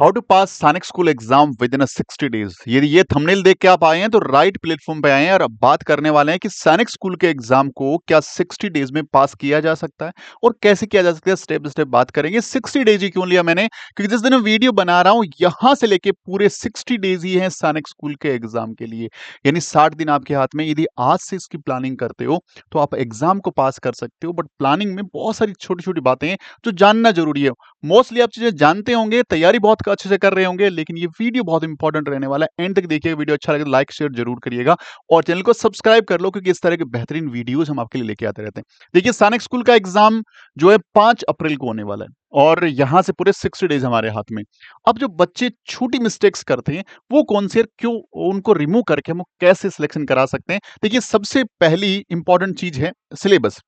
How to पास सैनिक school exam with in 60 days. यदि ये थंबनेल देख के आप आए हैं तो राइट प्लेटफॉर्म पे आए हैं और अब बात करने वाले हैं कि सैनिक स्कूल के एग्जाम को क्या 60 डेज में पास किया जा सकता है और कैसे किया जा सकता है। स्टेप बाय स्टेप बात करेंगे। 60 डेज ही क्यों लिया मैंने, क्योंकि जिस दिन मैं वीडियो बना रहा हूं यहां से लेके पूरे 60 डेज ही हैं सैनिक स्कूल के एग्जाम के लिए। यानी 60 दिन आपके हाथ में। यदि आज से इसकी प्लानिंग करते हो तो आप एग्जाम को पास कर सकते हो। बट प्लानिंग में बहुत सारी छोटी छोटी बातें हैं जो जानना जरूरी है। मोस्टली आप चीजें जानते होंगे, तैयारी बहुत अच्छे से कर रहे होंगे, लेकिन ये वीडियो बहुत इंपॉर्टेंट रहने वाला है। एंड तक देखिएगा। वीडियो अच्छा लगे तो लाइक शेयर जरूर करिएगा और चैनल को सब्सक्राइब कर लो, क्योंकि इस तरह के बेहतरीन वीडियोस हम आपके लिए लेके आते रहते हैं। देखिए, सैनिक स्कूल का एग्जाम जो है 5 अप्रैल को होने वाला है और यहां से पूरे 60 डेज हमारे हाथ में। अब जो बच्चे छोटी मिस्टेक्स करते हैं वो कौन से, क्यों उनको रिमूव करके हम कैसे सिलेक्शन करा सकते हैं। देखिए, सबसे पहली इंपॉर्टेंट चीज है सिलेबस।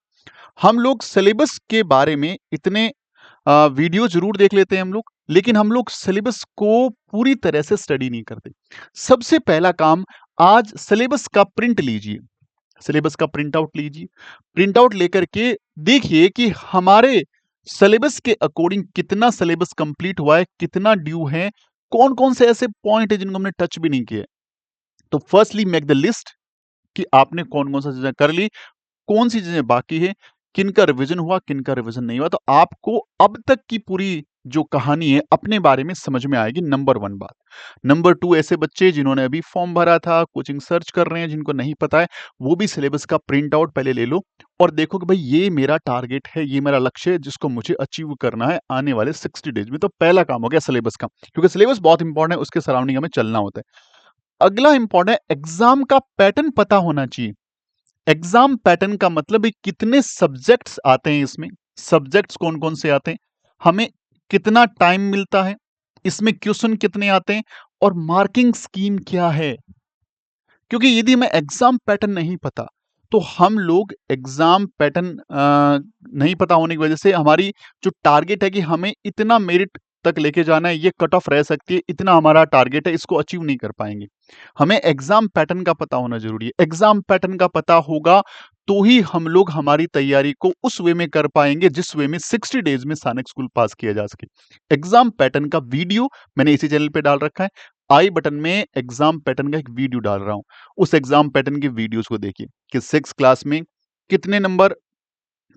हम लोग सिलेबस के बारे में इतने वीडियो जरूर देख लेते हैं हम लोग, लेकिन हम लोग सिलेबस को पूरी तरह से स्टडी नहीं करते। सबसे पहला काम, आज सिलेबस का प्रिंट लीजिए। सिलेबस का प्रिंट आउट लीजिए। प्रिंट आउट लेकर के देखिए कि हमारे सिलेबस के अकॉर्डिंग कितना सिलेबस कंप्लीट हुआ है, कितना ड्यू है, कौन कौन से ऐसे पॉइंट है जिनको हमने टच भी नहीं किए। तो फर्स्टली मेक द लिस्ट कि आपने कौन कौन सा चीजें कर ली, कौन सी चीजें बाकी है, किनका रिवीजन हुआ, किनका रिवीजन नहीं हुआ। तो आपको अब तक की पूरी जो कहानी है अपने बारे में समझ में आएगी। नंबर 1 बात। नंबर 2, ऐसे बच्चे जिन्होंने अभी फॉर्म भरा था, कोचिंग सर्च कर रहे हैं, जिनको नहीं पता है, वो भी सिलेबस का प्रिंट आउट पहले ले लो और देखो कि भाई ये मेरा टारगेट है, ये मेरा लक्ष्य है जिसको मुझे अचीव करना है आने वाले 60 डेज में। तो पहला काम हो गया सिलेबस का, क्योंकि सिलेबस बहुत इंपॉर्टेंट है, उसके सराउंडिंग हमें चलना होता है। अगला इंपॉर्टेंट है, एग्जाम का पैटर्न पता होना चाहिए। एग्जाम पैटर्न का मतलब है कितने सब्जेक्ट्स आते हैं इसमें, सब्जेक्ट्स कौन कौन से आते हैं, हमें कितना टाइम मिलता है, इसमें क्वेश्चन कितने आते हैं और मार्किंग स्कीम क्या है। क्योंकि यदि हमें एग्जाम पैटर्न नहीं पता तो हम लोग एग्जाम पैटर्न नहीं पता होने की वजह से हमारी जो टारगेट है कि हमें इतना मेरिट तक लेके जाना है, ये कट ऑफ रह सकती है, इतना हमारा टारगेट है, इसको अचीव नहीं कर पाएंगे। हमें एग्जाम पैटर्न का पता होना जरूरी है। एग्जाम पैटर्न का पता होगा तो ही हम लोग हमारी तैयारी को उस वे में कर पाएंगे जिस वे में 60 डेज में सैनिक स्कूल पास किया जा सके। एग्जाम पैटर्न का वीडियो मैंने इसी चैनल पे डाल रखा है। आई बटन में एग्जाम पैटर्न का एक वीडियो डाल रहा हूं, उस एग्जाम पैटर्न की वीडियोस को देखिए कि 6 क्लास में कितने नंबर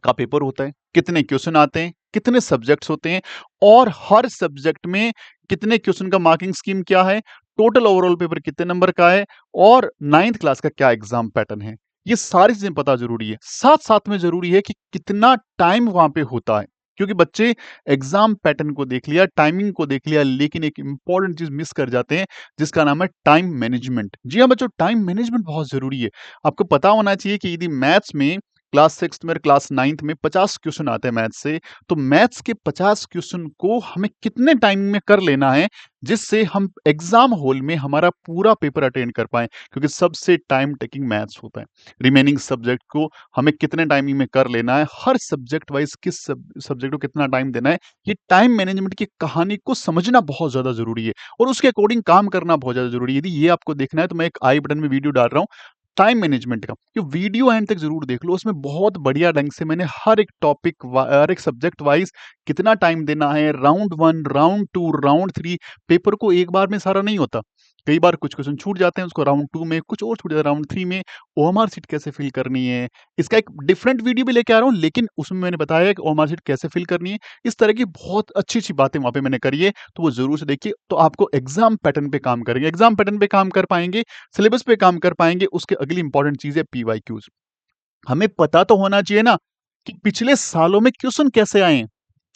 का पेपर होता है, कितने क्वेश्चन आते हैं, कितने सब्जेक्ट्स होते हैं और हर सब्जेक्ट में कितने क्वेश्चन का मार्किंग स्कीम क्या है, टोटल ओवरऑल पेपर कितने नंबर का है और 9th क्लास का क्या एग्जाम पैटर्न है। ये सारी चीजें पता जरूरी है। साथ साथ में जरूरी है कि कितना टाइम वहां पे होता है, क्योंकि बच्चे एग्जाम पैटर्न को देख लिया, टाइमिंग को देख लिया, लेकिन एक इंपॉर्टेंट चीज मिस कर जाते हैं जिसका नाम है टाइम मैनेजमेंट। जी हाँ बच्चों, टाइम मैनेजमेंट बहुत जरूरी है। आपको पता होना चाहिए कि यदि मैथ्स में क्लास 6 में, क्लास 9th में 50 क्वेश्चन आते हैं मैथ्स से, तो मैथ्स के 50 क्वेश्चन को हमें कितने टाइम में कर लेना है जिससे हम एग्जाम हॉल में हमारा पूरा पेपर अटेंड कर पाए, क्योंकि सबसे टाइम टेकिंग मैथ्स होता है। रिमेनिंग सब्जेक्ट को हमें कितने टाइमिंग में कर लेना है, हर सब्जेक्ट वाइज किस सब्जेक्ट को कितना टाइम देना है, ये टाइम मैनेजमेंट की कहानी को समझना बहुत ज्यादा जरूरी है और उसके अकॉर्डिंग काम करना बहुत ज्यादा जरूरी है। यदि ये आपको देखना है तो मैं एक आई बटन में वीडियो डाल रहा हूँ टाइम मैनेजमेंट का, ये वीडियो एंड तक जरूर देख लो। उसमें बहुत बढ़िया ढंग से मैंने हर एक टॉपिक, हर एक सब्जेक्ट वाइज कितना टाइम देना है, राउंड 1, राउंड 2, राउंड 3। पेपर को एक बार में सारा नहीं होता, कई बार कुछ क्वेश्चन छूट जाते हैं, उसको राउंड 2 में, कुछ और छूट जाता है राउंड 3 में। ओएमआर शीट कैसे फिल करनी है, इसका एक डिफरेंट वीडियो भी लेके आ रहा हूँ, लेकिन उसमें मैंने बताया कि ओएमआर शीट कैसे फिल करनी है। इस तरह की बहुत अच्छी अच्छी बातें वहां पे मैंने करी है, तो वो जरूर से देखिए। तो आपको एग्जाम पैटर्न पे काम करेंगे, एग्जाम पैटर्न पे काम कर पाएंगे, सिलेबस पे काम कर पाएंगे। उसके अगली इंपॉर्टेंट चीज है पीवाईक्यूज। हमें पता तो होना चाहिए ना कि पिछले सालों में क्वेश्चन कैसे आए हैं।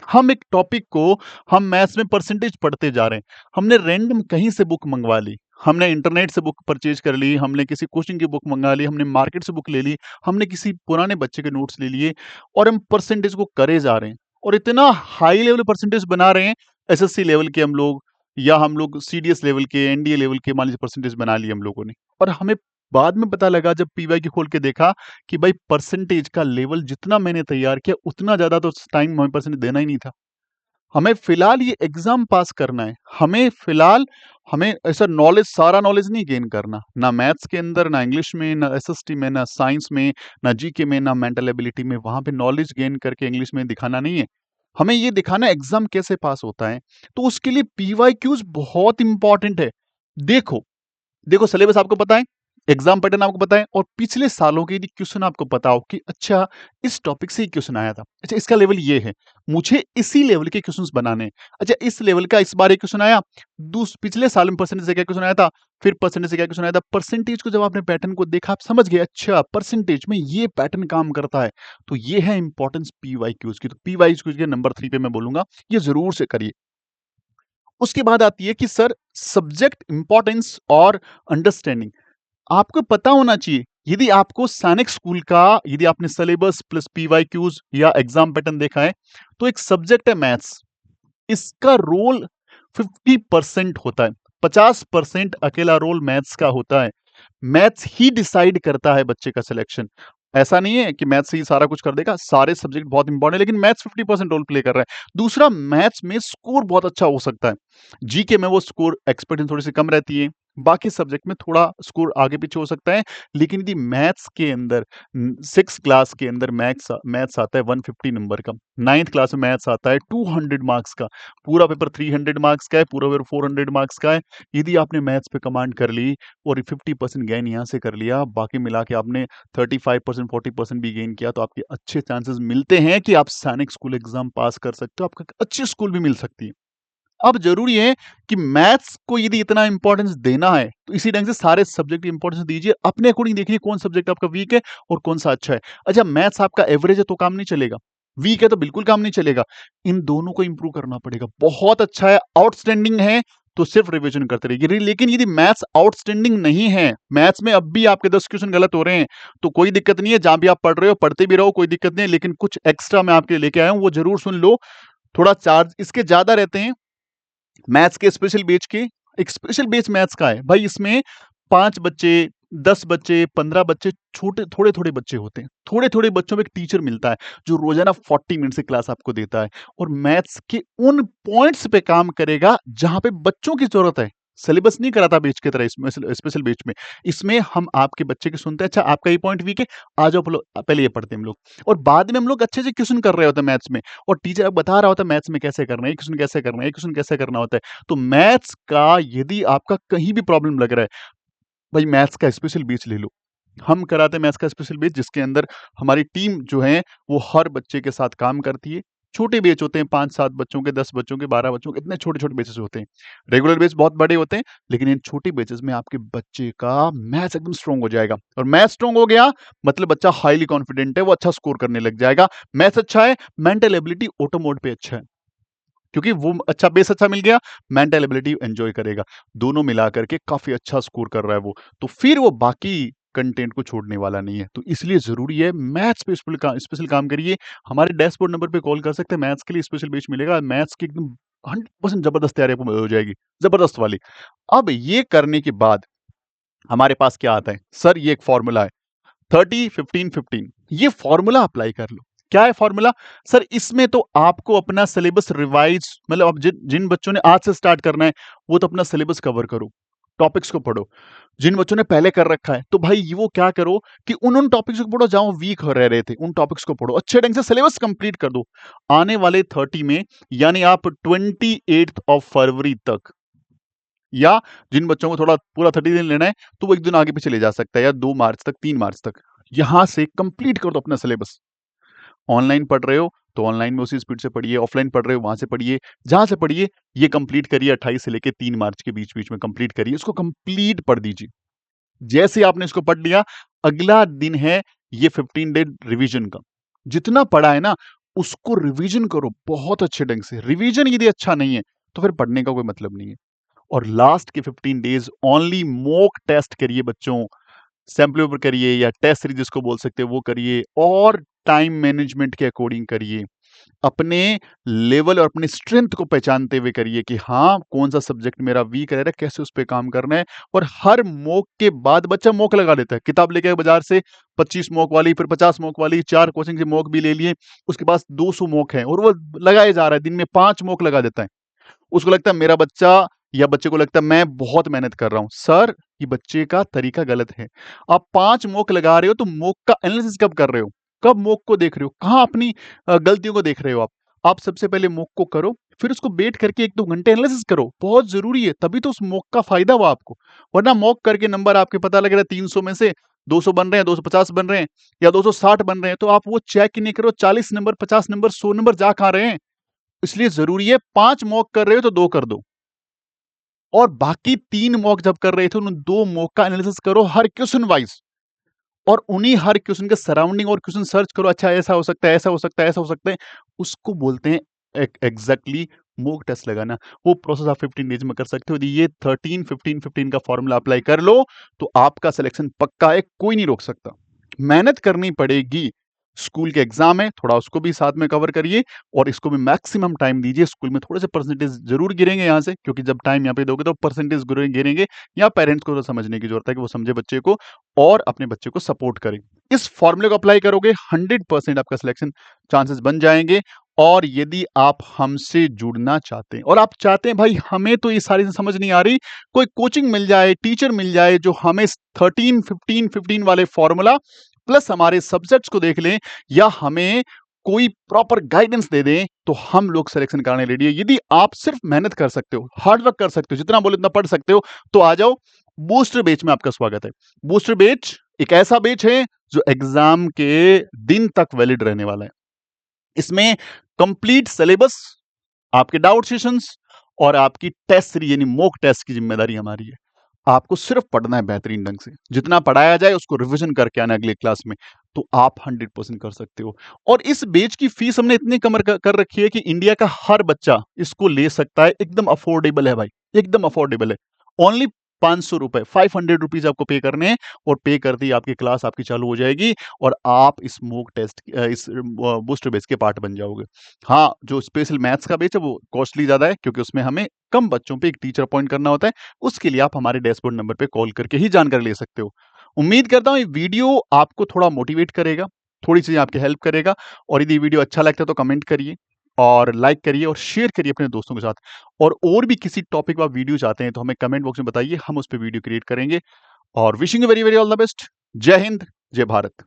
हम एक टॉपिक को, हम मैथ्स में परसेंटेज पढ़ते जा रहे हैं, हमने रैंडम कहीं से बुक मंगवा ली, हमने इंटरनेट से बुक परचेज कर ली, हमने किसी कोचिंग की बुक मंगा ली, हमने मार्केट से बुक ले ली, हमने किसी पुराने बच्चे के नोट्स ले लिए और हम परसेंटेज को करे जा रहे हैं और इतना हाई लेवल परसेंटेज बना रहे हैं। एसएससी लेवल के हम लोग, या हम लोग सीडीएस लेवल के, एनडीए लेवल के मान लीजिए परसेंटेज बना लिए हम लोगों ने, और हमें बाद में पता लगा जब पीवाई की खोल के देखा कि भाई परसेंटेज का लेवल जितना मैंने तैयार किया उतना ज्यादा तो टाइम हमें परसेंटेज देना ही नहीं था। हमें फिलहाल ये एग्जाम पास करना है। हमें फिलहाल, हमें ऐसा नॉलेज, सारा नॉलेज नहीं गेन करना, ना मैथ्स के अंदर, ना इंग्लिश में, ना एसएसटी में, ना साइंस में, ना जीके में, ना मेंटल एबिलिटी में। वहां पे नॉलेज गेन करके इंग्लिश में दिखाना नहीं है, हमें ये दिखाना है एग्ज़ाम कैसे पास होता है, तो उसके लिए पीवाईक्यूज़ बहुत इम्पोर्टेंट है। देखो देखो सिलेबस आपको पता है, एग्जाम पैटर्न आपको पता है और पिछले सालों के यदि क्वेश्चन आपको पता हो कि अच्छा इस टॉपिक से ही क्वेश्चन आया था, अच्छा इसका लेवल ये है, मुझे इसी लेवल के क्वेश्चंस बनाने हैं। अच्छा इस लेवल का इस बार एक क्वेश्चन आया, पिछले साल में परसेंटेज से क्या क्वेश्चन आया था, फिर परसेंटेज से क्या क्वेश्चन आया था। परसेंटेज को जब आपने पैटर्न को देखा, आप समझ गए अच्छा परसेंटेज में ये पैटर्न काम करता है। तो ये है इंपॉर्टेंस पीवाईक्यूज की। तो पीवाईक्यूज के नंबर 3 पे मैं बोलूंगा, ये जरूर से करिए। उसके बाद आती है कि सर सब्जेक्ट इंपॉर्टेंस और अंडरस्टैंडिंग आपको पता होना चाहिए। यदि आपको सैनिक स्कूल का यदि आपने सिलेबस प्लस पीवाईक्यूज या एग्जाम पैटर्न देखा है, तो एक सब्जेक्ट है मैथ्स। इसका रोल 50% होता है, 50% अकेला रोल मैथ्स का होता है। मैथ्स ही डिसाइड करता है बच्चे का सिलेक्शन। ऐसा नहीं है कि मैथ्स ही सारा कुछ कर देगा, सारे सब्जेक्ट बहुत इंपॉर्टेंट है, लेकिन मैथ्स 50% रोल प्ले कर रहा है। दूसरा, मैथ्स में स्कोर बहुत अच्छा हो सकता है। जीके में वो स्कोर एक्सपेक्टेशन थोड़ी सी कम रहती है, बाकी सब्जेक्ट में थोड़ा स्कोर आगे पीछे हो सकता है। लेकिन यदि मैथ्स के अंदर 6 क्लास के अंदर मैथ्स मैथ्स आता है 150 नंबर का, 9th क्लास में मैथ्स आता है 200 मार्क्स का, पूरा पेपर 300 मार्क्स का है, पूरा पेपर 400 मार्क्स का है। यदि आपने मैथ्स पे कमांड कर ली और 50% गेन यहाँ से कर लिया, बाकी मिला के आपने 35% 40% भी गेन किया, तो आपके अच्छे चांसेस मिलते हैं कि आप सैनिक स्कूल एग्जाम पास कर सकते हो, आपको अच्छी स्कूल भी मिल सकती है। अब जरूरी है कि मैथ्स को यदि इतना इंपॉर्टेंस देना है, तो इसी ढंग से सारे सब्जेक्ट की इंपॉर्टेंस दीजिए। अपने अकॉर्डिंग देखिए कौन सब्जेक्ट आपका वीक है और कौन सा अच्छा है। अच्छा मैथ्स आपका एवरेज है तो काम नहीं चलेगा, वीक है तो बिल्कुल काम नहीं चलेगा। इन दोनों को इंप्रूव करना पड़ेगा। बहुत अच्छा है, आउटस्टैंडिंग है, तो सिर्फ रिवीजन करते रहिए। लेकिन यदि मैथ्स आउटस्टैंडिंग नहीं है, मैथ्स में अब भी आपके 10 क्वेश्चन गलत हो रहे हैं, तो कोई दिक्कत नहीं है। जहां भी आप पढ़ रहे हो पढ़ते भी रहो, कोई दिक्कत नहीं है। लेकिन कुछ एक्स्ट्रा मैं आपके लिए लेके आया हूं, वो जरूर सुन लो। थोड़ा चार्ज इसके ज्यादा रहते हैं मैथ्स के स्पेशल बैच के। एक स्पेशल बैच मैथ्स का है भाई, इसमें 5 बच्चे, 10 बच्चे, 15 बच्चे, छोटे थोड़े-थोड़े बच्चे होते हैं। थोड़े-थोड़े बच्चों में एक टीचर मिलता है, जो रोज़ाना 40 मिनट से क्लास आपको देता है और मैथ्स के उन पॉइंट्स पे काम करेगा, जहाँ पे बच्चों की ज़रूरत है। सिलेबस नहीं कराता बैच की तरह इसमें स्पेशल बैच में। इसमें हम आपके बच्चे की सुनते हैं, अच्छा आपका ये पॉइंट वीक है, आ जाओ पहले ये पढ़ते हैं हम लोग और बाद में हम लोग अच्छे से क्वेश्चन कर रहे होते हैं मैथ्स में और टीचर अब बता रहा होता है मैथ्स में कैसे करना है, ये क्वेश्चन कैसे करना है, ये क्वेश्चन कैसे करना होता है। तो मैथ्स का यदि आपका कहीं भी प्रॉब्लम लग रहा है, भाई मैथ्स का स्पेशल बैच ले लो। हम कराते हैं मैथ्स का स्पेशल बैच, जिसके अंदर हमारी टीम जो है वो हर बच्चे के साथ काम करती है। छोटे बैच होते हैं, 5-7 बच्चों के, 10 बच्चों के, 12 बच्चों के, इतने छोटे-छोटे बैचेस होते हैं। रेगुलर बैच बहुत बड़े होते हैं, लेकिन इन छोटे बैचेस में आपके बच्चे का मैथ्स एकदम स्ट्रांग हो जाएगा और मैथ्स स्ट्रांग हो गया मतलब बच्चा हाईली कॉन्फिडेंट है, वो अच्छा स्कोर करने लग जाएगा। मैथ्स अच्छा है, मेंटल एबिलिटी ऑटो मोड पे अच्छा है। क्योंकि वो अच्छा बेस अच्छा मिल गया, मेंटल एबिलिटी एंजॉय करेगा। दोनों मिला करके काफ़ी अच्छा स्कोर कर रहा है वो, तो फिर वो बाकी कंटेंट को छोड़ने वाला नहीं है। तो इसलिए ज़रूरी है मैथ्स पे स्पेशल काम करिए। हमारे डैशबोर्ड नंबर पे कॉल कर सकते हैं, मैथ्स के लिए स्पेशल बैच मिलेगा। मैथ्स की एकदम 100% ज़बरदस्त तैयारी आपको हो जाएगी, ज़बरदस्त वाली। अब ये करने के बाद हमारे पास क्या आता है? सर ये एक फ़ॉर्मूला है। 30 15 15 ये फॉर्मूला अप्लाई कर लो। क्या है फॉर्मूला? सर इसमें तो आपको अपना सिलेबस रिवाइज मतलब अब जिन जिन बच्चों ने आज से स्टार्ट करना है वो तो अपना सिलेबस कवर करो, टॉपिक्स को पढ़ो। जिन बच्चों ने पहले कर रखा है तो भाई वो क्या करो कि उन टॉपिक्स को पढ़ो जहां वीक हो रह रहे थे, उन टॉपिक्स को पढ़ो, अच्छे ढंग से सिलेबस कंप्लीट कर दो। आने वाले 30 में यानी आप 28 ऑफ फरवरी तक, या जिन बच्चों को थोड़ा पूरा 30 दिन लेना है तो वो एक दिन आगे पीछे ले जा सकता है, या 2 मार्च तक, 3 मार्च तक यहां से कंप्लीट कर दो अपना सिलेबस। ऑनलाइन पढ़ रहे हो तो ऑनलाइन में उसी स्पीड से पढ़िए, ऑफलाइन पढ़ रहे हो वहां से पढ़िए, जहां से पढ़िए ये कंप्लीट करिए। 28 से लेके 3 मार्च के बीच बीच में कंप्लीट करिए, इसको कंप्लीट पढ़ दीजिए। जैसे आपने इसको पढ़ लिया, अगला दिन है ये 15 डे रिवीजन का। जितना पढ़ा है ना उसको रिवीजन करो बहुत अच्छे ढंग से। रिवीजन यदि अच्छा नहीं है तो फिर पढ़ने का कोई मतलब नहीं है। और लास्ट के 15 डेज ओनली मॉक टेस्ट करिए बच्चों, सैंपल पेपर करिए या टेस्ट सीरीज जिसको बोल सकते हैं वो करिए, और टाइम मैनेजमेंट के अकॉर्डिंग करिए। अपने लेवल और अपनी स्ट्रेंथ को पहचानते हुए करिए कि हाँ कौन सा सब्जेक्ट मेरा वीक रह रहा है, कैसे उस पर काम करना है। और हर मॉक के बाद बच्चा मॉक लगा देता है, किताब लेके आए बाजार से 25 मॉक वाली, फिर 50 मॉक वाली, 4 कोचिंग से मॉक भी ले लिए, उसके पास 200 मॉक है और वो लगाए जा रहा है, दिन में 5 मॉक लगा देता है। उसको लगता है मेरा बच्चा, या बच्चे को लगता है मैं बहुत मेहनत कर रहा हूं। सर ये बच्चे का तरीका गलत है। आप 5 मॉक लगा रहे हो तो मॉक का एनालिसिस कब कर रहे हो, कब मॉक को देख रहे हो, कहां अपनी गलतियों को देख रहे हो आप। आप सबसे पहले मॉक को करो, फिर उसको बैठ करके 1-2 घंटे एनालिसिस करो, बहुत ज़रूरी है, तभी तो उस मॉक का फ़ायदा हुआ आपको। वरना मॉक करके नंबर आपके पता लग रहा है 300 में से 200 बन रहे हैं, 250 बन रहे हैं या 260 बन रहे हैं, तो आप वो चेक ही नहीं करो 40 नंबर, 50 नंबर, 100 नंबर जा कहाँ रहे हैं? इसलिए ज़रूरी है 5 मॉक कर रहे हो तो 2 कर दो और बाकी 3 मॉक जब कर रहे थे, उन 2 मॉक का एनालिसिस करो हर क्वेश्चन वाइज़ और उन्हीं हर क्वेश्चन के सराउंडिंग और क्वेश्चन सर्च करो, अच्छा ऐसा हो सकता है, ऐसा हो सकता है, ऐसा हो सकता है। उसको बोलते हैं एग्ज़ैक्टली मॉक टेस्ट लगाना। वो प्रोसेस आप 15 डेज़ में कर सकते हो। यदि ये 13, 15, 15 का फ़ॉर्मूला अप्लाई कर लो, तो आपका सिलेक्शन पक्का है, कोई नहीं रोक सकता। मेहनत करनी पड़ेगी। स्कूल के एग्ज़ाम है, थोड़ा उसको भी साथ में कवर करिए और इसको भी मैक्सिमम टाइम दीजिए। स्कूल में थोड़े से परसेंटेज ज़रूर गिरेंगे यहाँ से, क्योंकि जब टाइम यहाँ पे दोगे तो परसेंटेज गिरेंगे। यहाँ पेरेंट्स को तो समझने की ज़रूरत है कि वो समझे बच्चे को और अपने बच्चे को सपोर्ट करें। इस फ़ॉर्मूले को अप्लाई करोगे 100% आपका सिलेक्शन चांसेस बन जाएँगे। और यदि आप हमसे जुड़ना चाहते हैं और आप चाहते हैं भाई हमें तो ये सारी समझ नहीं आ रही, कोई कोचिंग मिल जाए, टीचर मिल जाए जो हमें 13, 15, 15 वाले फ़ॉर्मूला प्लस हमारे सब्जेक्ट्स को देख लें या हमें कोई प्रॉपर गाइडेंस दे दें, तो हम लोग सिलेक्शन कराने रेडी है। यदि आप सिर्फ मेहनत कर सकते हो, हार्ड वर्क कर सकते हो, जितना बोले उतना पढ़ सकते हो, तो आ जाओ। बूस्टर बैच में आपका स्वागत है। बूस्टर बैच एक ऐसा बैच है जो एग्जाम के दिन तक वैलिड रहने वाला है। इसमें कंप्लीट सिलेबस, आपके डाउट सेशंस और आपकी टेस्ट सीरीज यानी मॉक टेस्ट की जिम्मेदारी हमारी है। आपको सिर्फ पढ़ना है बेहतरीन ढंग से, जितना पढ़ाया जाए उसको रिवीजन करके आना अगले क्लास में, तो आप 100% कर सकते हो। और इस बैच की फीस हमने इतनी कम कर रखी है कि इंडिया का हर बच्चा इसको ले सकता है। एकदम अफोर्डेबल है भाई, एकदम अफोर्डेबल है। ओनली 500 रुपए, 500 रुपीज आपको पे करने हैं और पे करते ही आपकी क्लास आपकी चालू हो जाएगी और आप इस मॉक टेस्ट इस बूस्टर बैच के पार्ट बन जाओगे। हाँ, जो स्पेशल मैथ्स का बैच है वो कॉस्टली ज्यादा है, क्योंकि उसमें हमें कम बच्चों पे एक टीचर अपॉइंट करना होता है। उसके लिए आप हमारे डैशबोर्ड नंबर पे कॉल करके ही जानकारी ले सकते हो। उम्मीद करता हूँ ये वीडियो आपको थोड़ा मोटिवेट करेगा, थोड़ी चीजें आपकी हेल्प करेगा। और यदि वीडियो अच्छा लगता है तो कमेंट करिए और लाइक करिए और शेयर करिए अपने दोस्तों के साथ। और भी किसी टॉपिक पर आप वीडियो चाहते हैं तो हमें कमेंट बॉक्स में बताइए, हम उस पर वीडियो क्रिएट करेंगे। और wishing you very very all the best. जय हिंद, जय भारत।